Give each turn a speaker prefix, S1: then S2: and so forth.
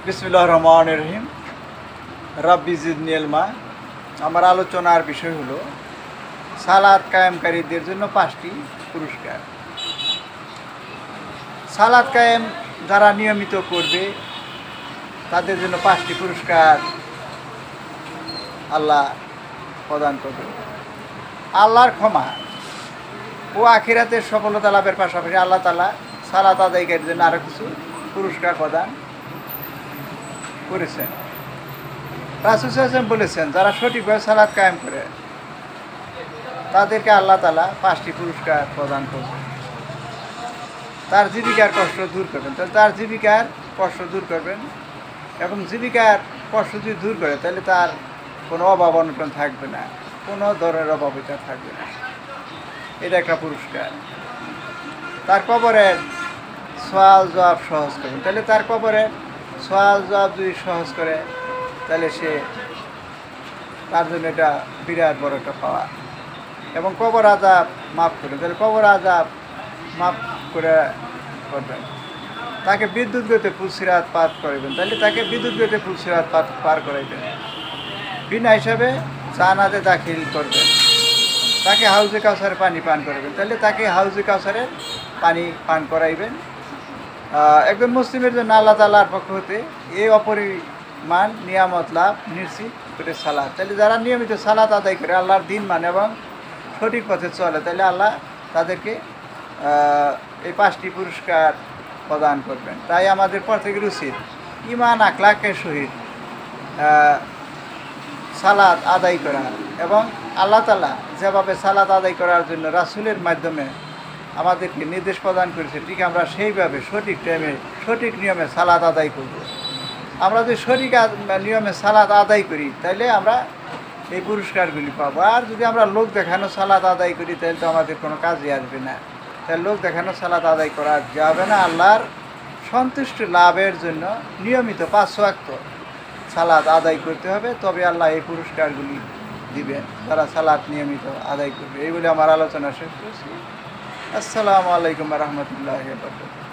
S1: বিসমিল্লাহির রহমানির রহিম। রাব্বি জিদনি ইলমা। আমার আলোচনার বিষয় হলো সালাত কায়েমকারীদের জন্য 5টি পুরস্কার। সালাত কায়েম যারা নিয়মিত করবে তাদের জন্য 5টি পুরস্কার আল্লাহ প্রদান করবে। আল্লাহর ক্ষমা ও আখিরাতের সফলতা লাভের পাশাপাশি আল্লাহ তাআলা সালাত আদায়কারীদের জন্য আরও কিছু পুরস্কার প্রদান করেছেন। রাসূল সাল্লাল্লাহু আলাইহি ওয়াসাল্লাম বলেছেন, যারা সঠিকভাবে সালাত কায়েম করে তাদেরকে আল্লাহ তাআলা 5টি পুরস্কার প্রদান করবেন। তার জীবিকার কষ্ট দূর করবেন, তাহলে তার জীবিকার কষ্ট দূর করবেন এবং জীবিকার কষ্ট যদি দূর করে তাহলে তার কোনো অভাব অনটন থাকবে না, কোনো ধরনের অভাবিতা থাকবে না। এটা একটা পুরস্কার। তার কবরের সওয়াল জবাব সহজ করবেন, তাহলে তার কবরের সওয়াল জবাব যদি সহজ করে তাহলে সে তার জন্য এটা বিরাট বড় একটা পাওয়া। এবং কবর আযাব মাফ করবেন, তাহলে কবর আযাব মাফ করে করবেন। তাকে বিদ্যুৎ গতিতে পুলসিরাত পার করাইবেন, তাহলে তাকে বিদ্যুৎ গতিতে পুলসিরাত পার করাইবেন। বিনা হিসাবে জান্নাতে দাখিল করবেন। তাকে হাউজে কাউসারের পানি পান করাবেন, তাহলে তাকে হাউজে কাউসারের পানি পান করাইবেন। একজন মুসলিমের জন্য আল্লাহ তাআলার পক্ষ হতে এই অপরিমাণ নিয়ামত লাভ নিশ্চিত করে সালাত। তাহলে যারা নিয়মিত সালাত আদায় করে আল্লাহর দিন মানে এবং সঠিক পথে চলে তাহলে আল্লাহ তাদেরকে এই 5টি পুরস্কার প্রদান করবেন। তাই আমাদের প্রত্যেকের উচিত ঈমান আখলাকের সহিত সালাত আদায় করা এবং আল্লাহ তাআলা যেভাবে সালাত আদায় করার জন্য রাসূলের মাধ্যমে আমাদেরকে নির্দেশ প্রদান করেছে ঠিক আমরা সেইভাবে সঠিক টাইমে সঠিক নিয়মে সালাত আদায় করব। আমরা যদি সঠিক নিয়মে সালাত আদায় করি তাহলে আমরা এই পুরস্কারগুলি পাবো। আর যদি আমরা লোক দেখানো সালাত আদায় করি তাহলে তো আমাদের কোনো কাজে আসবে না। তাই লোক দেখানো সালাত আদায় করা যাবে না। আল্লাহর সন্তুষ্টি লাভের জন্য নিয়মিত 5 ওয়াক্ত সালাত আদায় করতে হবে, তবে আল্লাহ এই পুরস্কারগুলি দিবেন যারা সালাত নিয়মিত আদায় করবে। এই বলে আমার আলোচনা শেষ করছি। আসসালামু আলাইকুম ওয়া রাহমাতুল্লাহি ওয়া বারাকাতুহু।